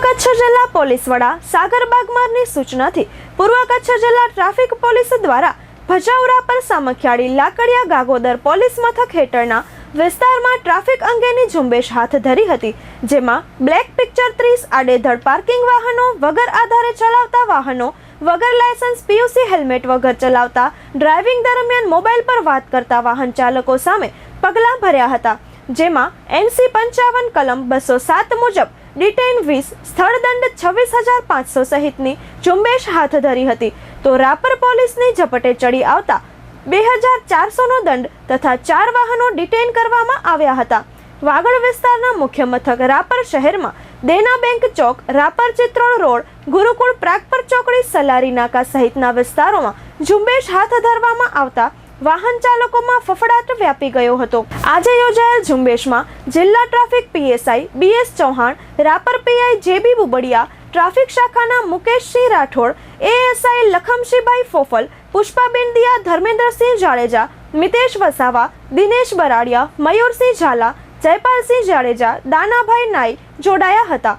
કચ્છ જિલ્લા પોલીસ વડા સાગર બાગમારની સૂચનાથી પૂર્વ કચ્છ જિલ્લા ટ્રાફિક પોલીસ દ્વારા ભચાઉ રાપર સામખિયાળી લાકડિયા ગાગોદર પોલીસ મથક હેઠળના વિસ્તારમાં ટ્રાફિક અંગેની ઝુંબેશ હાથ ધરી હતી, જેમાં બ્લેક પિક્ચર 30 આડેધડ પાર્કિંગ વાહનો, વગર આધારે ચલાવતા વાહનો, વગર લાયસન્સ પીયુસી હેલ્મેટ વગર ચલાવતા, ડ્રાઇવિંગ દરમિયાન મોબાઈલ પર વાત કરતા વાહન ચાલકો સામે પગલાં ભર્યા હતા, જેમાં NC 55 કલમ 207 મુજબ ડિટેઇન 20, સ્થળ દંડ 26,500 સહિતની ઝુંબેશ હાથ ધરી હતી. તો રાપર પોલીસની ઝપટે ચડી આવતા 2,400નો દંડ તથા 4 વાહનો ડિટેઇન કરવામાં આવ્યા હતા. વાગડ વિસ્તારના મુખ્ય મથક રાપર શહેરમાં દેના બેંક ચોક, રાપર ચિત્રોડ રોડ, ગુરુકુળ પ્રાગપર ચોકડી, સલારી નાકા સહિતના વિસ્તારોમાં ઝુંબેશ હાથ ધરવામાં આવતા વાહન ચાલકોમાં ફફડાટ વ્યાપી ગયો હતો. આજે યોજાયેલ ઝુંબેશમાં જિલ્લા traffic PSI BS Chauhan, Rapar PI JB Bubadiya, traffic શાખાના મુકેશસિંહ રાઠોડ, ASI લખમસિંહભાઈ ફોફલ, પુષ્પાબેન દિયા, ધર્મેન્દ્રસિંહ જાડેજા, મિતેશ વસાવા, દિનેશ બરાડિયા, મયુરસિંહ ઝાલા, જયપાલસિંહ જાડેજા, દાનાભાઈ નાઈ જોડાયા હતા.